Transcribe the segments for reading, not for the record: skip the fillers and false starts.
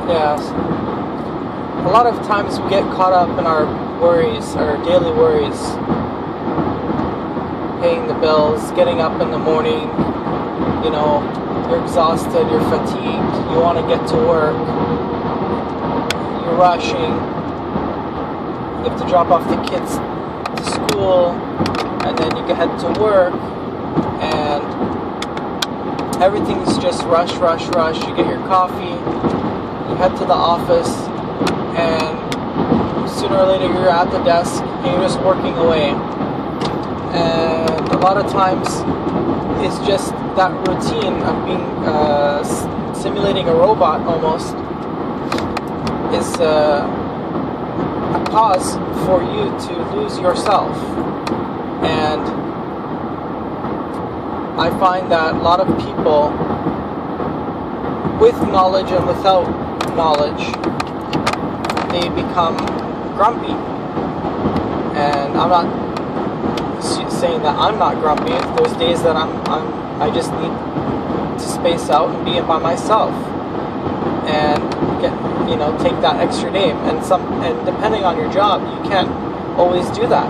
Yes. A lot of times we get caught up in our worries, our daily worries, paying the bills, getting up in the morning, you're exhausted, you're fatigued, you want to get to work, you're rushing, you have to drop off the kids to school, and then you head to work, and everything's just rush, rush, rush. You get your coffee, you head to the office, and sooner or later you're at the desk and you're just working away. And a lot of times it's just that routine of being simulating a robot almost is a cause for you to lose yourself. And I find that a lot of people, with knowledge and without knowledge, they become grumpy. And I'm not saying that I'm not grumpy. There's days that I just need to space out and be by myself and take that extra day. And depending on your job, you can't always do that.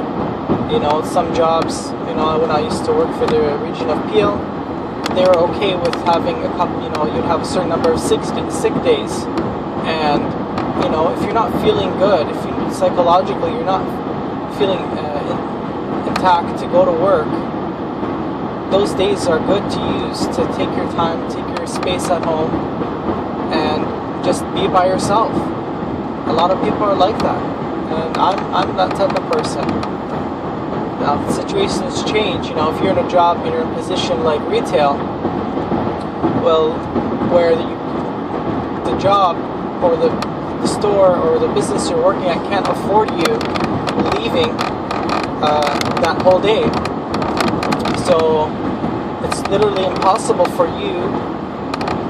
Some jobs, when I used to work for the region of Peel, they were okay with having a couple, you'd have a certain number of sick days. And, if you're not feeling good, if psychologically you're not feeling intact to go to work, those days are good to use to take your time, take your space at home, and just be by yourself. A lot of people are like that, and I'm that type of person. Now, the situations change. If you're in a job, you're in a position like retail, well, where the job or the store or the business you're working at can't afford you leaving that whole day. So it's literally impossible for you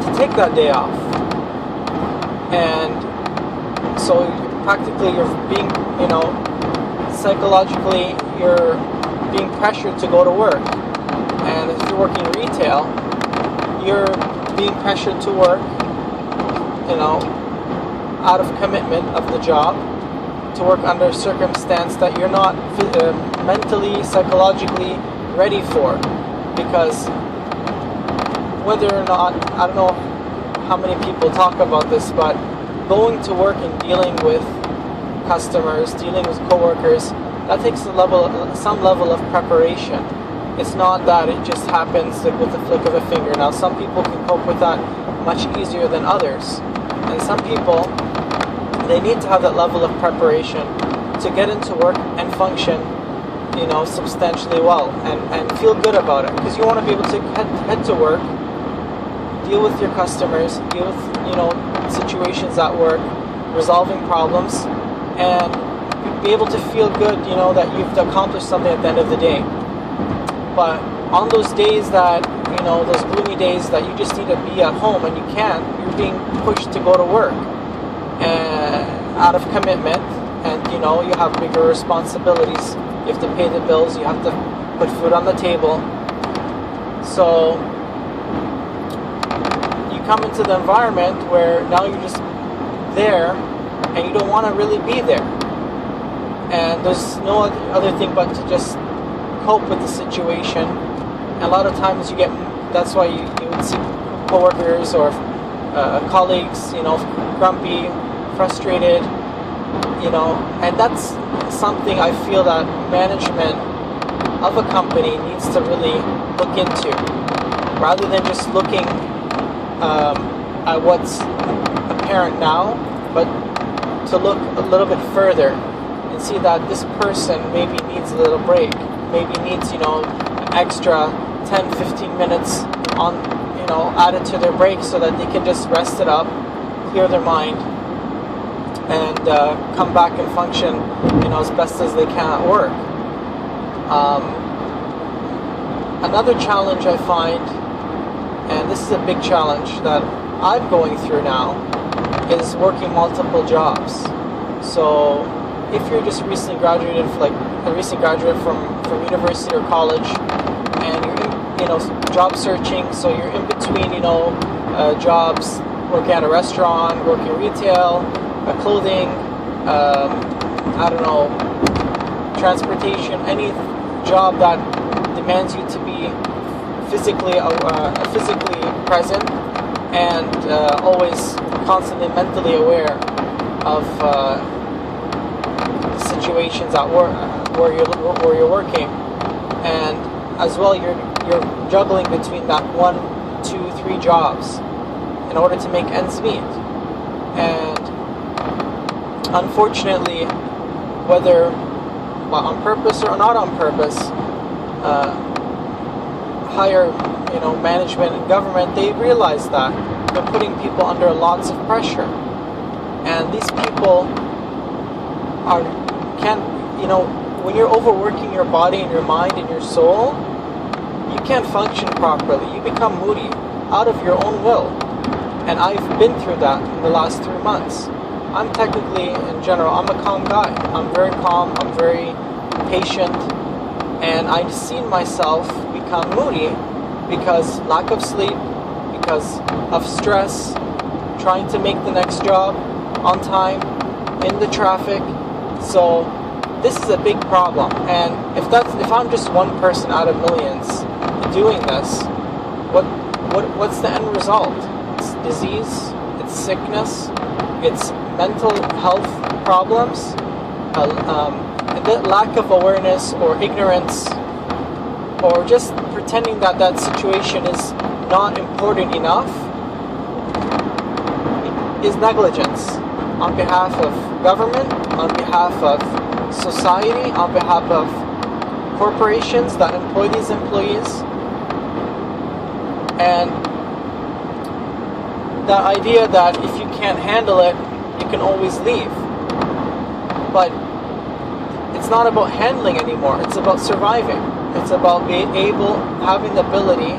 to take that day off. And so practically you're being, psychologically you're being pressured to go to work. And if you're working retail, you're being pressured to work, out of commitment of the job, to work under a circumstance that you're not mentally, psychologically ready for. Because whether or not, I don't know how many people talk about this, but going to work and dealing with customers, dealing with coworkers, that takes some level of preparation. It's not that it just happens with the flick of a finger. Now, some people can cope with that much easier than others. And some people, they need to have that level of preparation to get into work and function, substantially well and feel good about it. Because you want to be able to head to work, deal with your customers, deal with, situations at work, resolving problems, and be able to feel good, that you've accomplished something at the end of the day. But on those days that, those gloomy days that you just need to be at home and you can't, you're being pushed to go to work out of commitment, and you have bigger responsibilities. You have to pay the bills, you have to put food on the table. So you come into the environment where now you're just there and you don't want to really be there. And there's no other thing but to just cope with the situation. And a lot of times that's why you would see coworkers or colleagues, grumpy, frustrated, and that's something I feel that management of a company needs to really look into, rather than just looking at what's apparent now, but to look a little bit further and see that this person maybe needs a little break, maybe needs, an extra 10-15 minutes on, added to their break so that they can just rest it up, clear their mind, and come back and function, as best as they can at work. Another challenge I find, and this is a big challenge that I'm going through now, is working multiple jobs. So if you're just recently graduated, from university or college, and you're job searching, so you're in between jobs, working at a restaurant, working retail, clothing, I don't know, transportation, any job that demands you to be physically present and always constantly mentally aware of situations at work where you're working, and as well you're juggling between that 1, 2, 3 jobs in order to make ends meet. And unfortunately, whether on purpose or not on purpose, higher management and government, they realize that they're putting people under lots of pressure, and these people when you're overworking your body and your mind and your soul, you can't function properly. You become moody out of your own will. And I've been through that in the last 3 months. I'm technically, in general, I'm a calm guy. I'm very calm, I'm very patient, and I've seen myself become moody because lack of sleep, because of stress, trying to make the next job on time, in the traffic. So this is a big problem, and if I'm just one person out of millions doing this, what's the end result? It's disease, it's sickness, it's mental health problems, the lack of awareness or ignorance, or just pretending that situation is not important enough, is negligence on behalf of government, on behalf of society, on behalf of corporations that employ these employees. And the idea that if you can't handle it, you can always leave. But it's not about handling anymore, it's about surviving. It's about being able, having the ability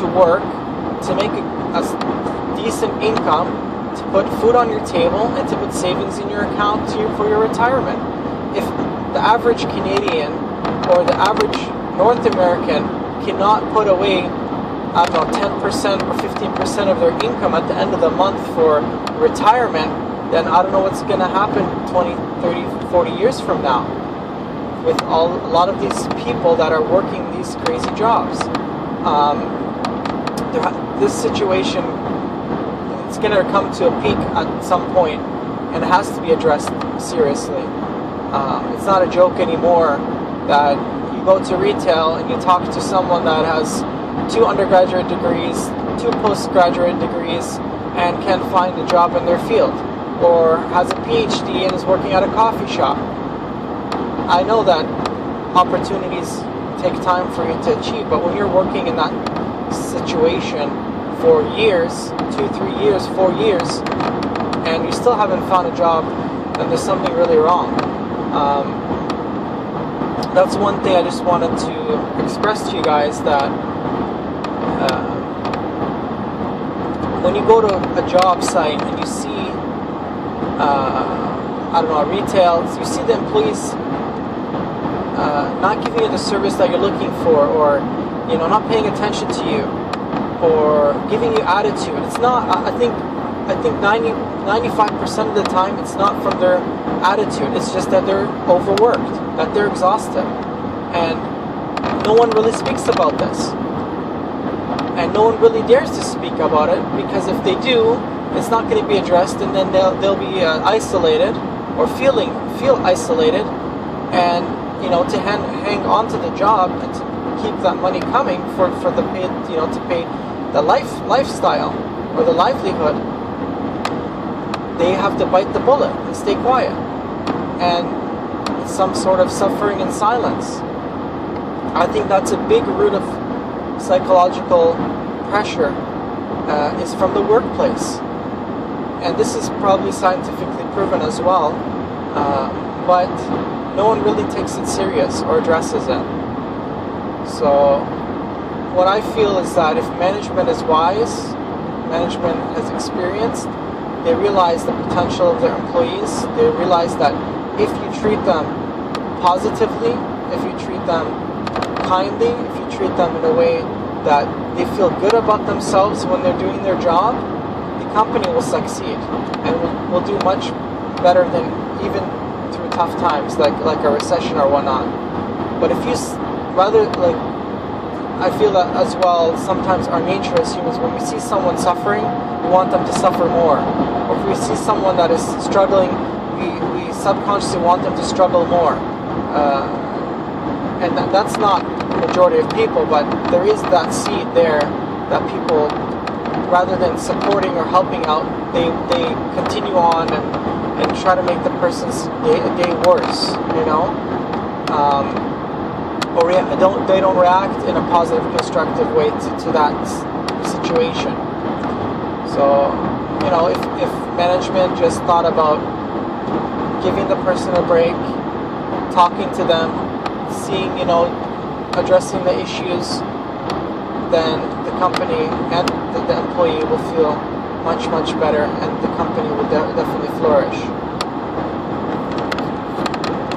to work, to make a decent income, to put food on your table, and to put savings in your account for your retirement. If the average Canadian or the average North American cannot put away, I don't know, 10% or 15% of their income at the end of the month for retirement, then I don't know what's going to happen 20, 30, 40 years from now with a lot of these people that are working these crazy jobs. This situation, it's going to come to a peak at some point, and it has to be addressed seriously. It's not a joke anymore that you go to retail and you talk to someone that has 2 undergraduate degrees, 2 postgraduate degrees, and can't find a job in their field, or has a PhD and is working at a coffee shop. I know that opportunities take time for you to achieve, but when you're working in that situation for years, 2, 3 years, 4 years, and you still haven't found a job, then there's something really wrong. That's one thing I just wanted to express to you guys, that when you go to a job site and you see, I don't know, a retail, you see the employees not giving you the service that you're looking for, or not paying attention to you, or giving you attitude. It's not. I think 95% of the time it's not from their attitude. It's just that they're overworked, that they're exhausted, and no one really speaks about this, and no one really dares to speak about it, because if they do, it's not going to be addressed, and then they'll be isolated, or feel isolated, and to hang on to the job and to keep that money coming for the paid, to pay the lifestyle or the livelihood, they have to bite the bullet and stay quiet, and some sort of suffering in silence. I think that's a big root of psychological pressure, is from the workplace, and this is probably scientifically proven as well, but no one really takes it serious or addresses it. So what I feel is that if management is wise, management has experienced, they realize the potential of their employees, they realize that if you treat them positively, if you treat them kindly, if you treat them in a way that they feel good about themselves when they're doing their job, they company will succeed and will do much better than even through tough times, like a recession or whatnot. But if you rather like, I feel that as well. Sometimes our nature as humans, when we see someone suffering, we want them to suffer more. Or if we see someone that is struggling, we subconsciously want them to struggle more. And that's not the majority of people, but there is that seed there that people, rather than supporting or helping out, they continue on and try to make the person's day worse, you know? Or they don't react in a positive, constructive way to that situation. So, you know, if management just thought about giving the person a break, talking to them, seeing, you know, addressing the issues, then the company and the employee will feel much better, and the company will